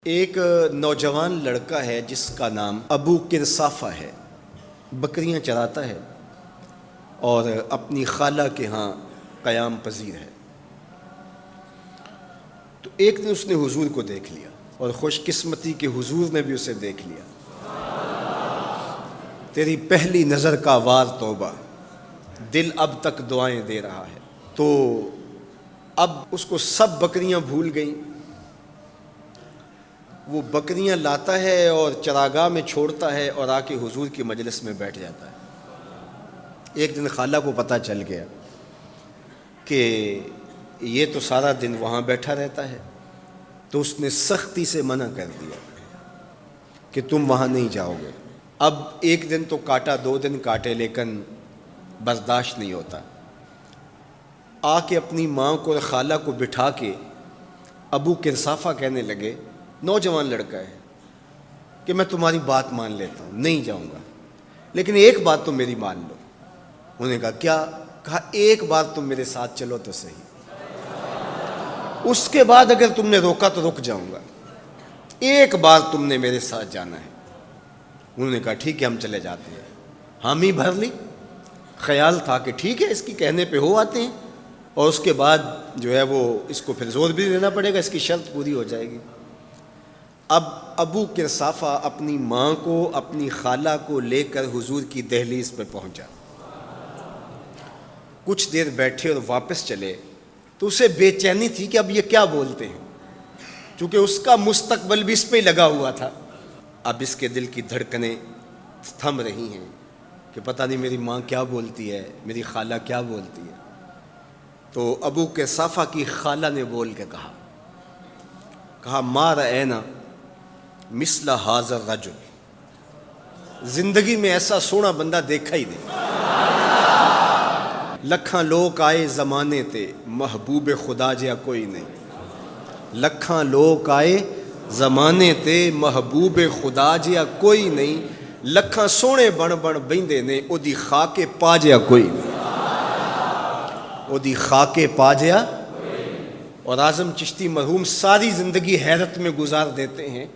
ایک نوجوان لڑکا ہے جس کا نام ابو کرصافہ ہے، بکریاں چراتا ہے اور اپنی خالہ کے ہاں قیام پذیر ہے۔ تو ایک دن اس نے حضور کو دیکھ لیا اور خوش قسمتی کہ حضور نے بھی اسے دیکھ لیا۔ تیری پہلی نظر کا وار توبہ، دل اب تک دعائیں دے رہا ہے۔ تو اب اس کو سب بکریاں بھول گئیں، وہ بکریاں لاتا ہے اور چراگاہ میں چھوڑتا ہے اور آ کے حضور کی مجلس میں بیٹھ جاتا ہے۔ ایک دن خالہ کو پتہ چل گیا کہ یہ تو سارا دن وہاں بیٹھا رہتا ہے، تو اس نے سختی سے منع کر دیا کہ تم وہاں نہیں جاؤ گے۔ اب ایک دن تو کاٹا، 2 دن کاٹے، لیکن برداشت نہیں ہوتا۔ آ کے اپنی ماں کو اور خالہ کو بٹھا کے ابو کرصافہ کہنے لگے، نوجوان لڑکا ہے، کہ میں تمہاری بات مان لیتا ہوں، نہیں جاؤں گا، لیکن ایک بات تو میری مان لو۔ انہوں نے کہا کیا؟ کہا ایک بار تم میرے ساتھ چلو تو صحیح، اس کے بعد اگر تم نے روکا تو رک جاؤں گا، ایک بار تم نے میرے ساتھ جانا ہے۔ انہوں نے کہا ٹھیک ہے، ہم چلے جاتے ہیں۔ حامی بھر لی، خیال تھا کہ ٹھیک ہے اس کی کہنے پہ ہو آتے ہیں، اور اس کے بعد جو ہے وہ اس کو پھر زور بھی دینا پڑے گا، اس کی شرط پوری ہو جائے گی۔ اب ابو کرصافہ اپنی ماں کو، اپنی خالہ کو لے کر حضور کی دہلیز پہ پہنچا۔ کچھ دیر بیٹھے اور واپس چلے تو اسے بے چینی تھی کہ اب یہ کیا بولتے ہیں، چونکہ اس کا مستقبل بھی اس پہ لگا ہوا تھا۔ اب اس کے دل کی دھڑکنیں تھم رہی ہیں کہ پتہ نہیں میری ماں کیا بولتی ہے، میری خالہ کیا بولتی ہے۔ تو ابو کرصافہ کی خالہ نے بول کے کہا ما رأینا مثل ھذا الرجل، زندگی میں ایسا سونا بندہ دیکھا ہی نہیں۔ لکھاں لوگ آئے زمانے تے، محبوب خدا جیا کوئی نہیں۔ لکھاں لوگ آئے زمانے تے، محبوب خدا جیا کوئی نہیں۔ لکھاں سونے بن بن بیندے نے، او دی خاک پا جیا کوئی نہیں، او دی خاک پا جیا۔ اور اعظم چشتی مرحوم ساری زندگی حیرت میں گزار دیتے ہیں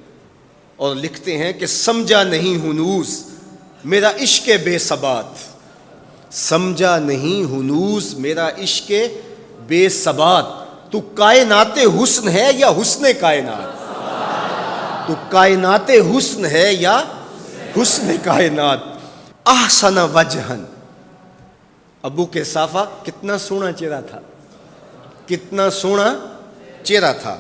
اور لکھتے ہیں کہ سمجھا نہیں ہنوز میرا عشق بے ثبات، سمجھا نہیں ہنوز میرا عشق بے ثبات، تو کائنات حسن ہے یا حسن کائنات، تو کائنات حسن ہے یا حسن کائنات۔ احسن وجہن، ابو کرصافہ کتنا سونا چہرہ تھا، کتنا سونا چہرہ تھا۔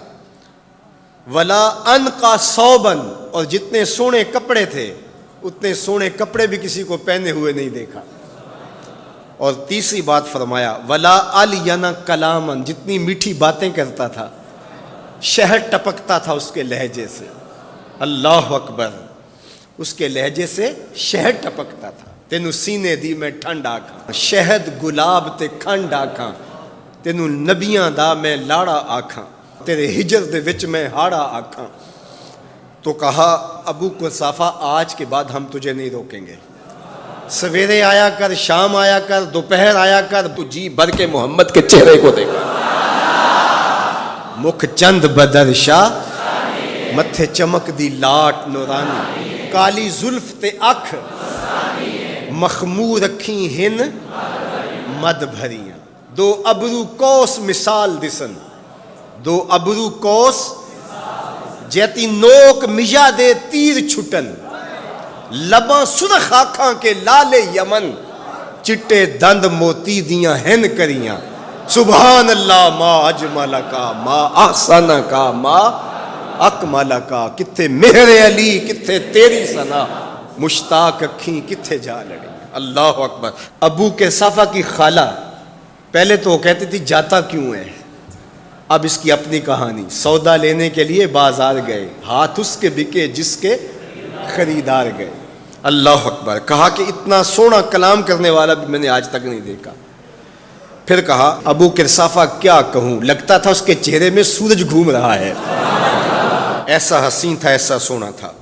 ولا انقا ثوبا، اور جتنے سونے کپڑے تھے اتنے سونے کپڑے بھی کسی کو پہنے ہوئے نہیں دیکھا۔ اور تیسری بات فرمایا ولا الین کلاما، جتنی میٹھی باتیں کرتا تھا، شہد ٹپکتا تھا اس کے لہجے سے۔ اللہ اکبر، اس کے لہجے سے شہد ٹپکتا تھا۔ تینوں سینے دی میں ٹھنڈ آکھاں، شہد گلاب تے کھنڈ آکھاں، تینوں نبیاں دا میں لاڑا آکھاں، تیرے ہجر دے وچ میں ہاڑا آکھاں۔ تو کہا ابو کرصافہ آج کے بعد ہم تجھے نہیں روکیں گے، سویرے آیا کر، شام آیا کر، دوپہر آیا کر، تو جی بھر کے محمد کے چہرے کو دیکھا۔ مکھ چند بدر شاہ، متھے چمک دی لاٹ نورانی، کالی زلف تے اکھ، مخمور رکھیں ہن مد بھریاں، 2 ابرو کوس مثال دسن، 2 ابرو کوس جیتی نوک مجا دے تیر چھٹن، لباں سرخ آنکھاں کے لال یمن، چٹے دند موتی دیاں ہن کریاں۔ سبحان اللہ ما اجمل کا، ما احسن کا، ما اکمل کا۔ کتھے مہر علی، کتھے تیری ثنا، مشتاق اکھیں کتھے جا لڑی۔ اللہ اکبر۔ ابو کرصافہ کی خالہ پہلے تو وہ کہتی تھی جاتا کیوں ہے، اب اس کی اپنی کہانی۔ سودا لینے کے لیے بازار گئے، ہاتھ اس کے بکے جس کے خریدار گئے۔ اللہ اکبر۔ کہا کہ اتنا سونا کلام کرنے والا بھی میں نے آج تک نہیں دیکھا۔ پھر کہا ابو کرصافہ کیا کہوں، لگتا تھا اس کے چہرے میں سورج گھوم رہا ہے، ایسا حسین تھا، ایسا سونا تھا۔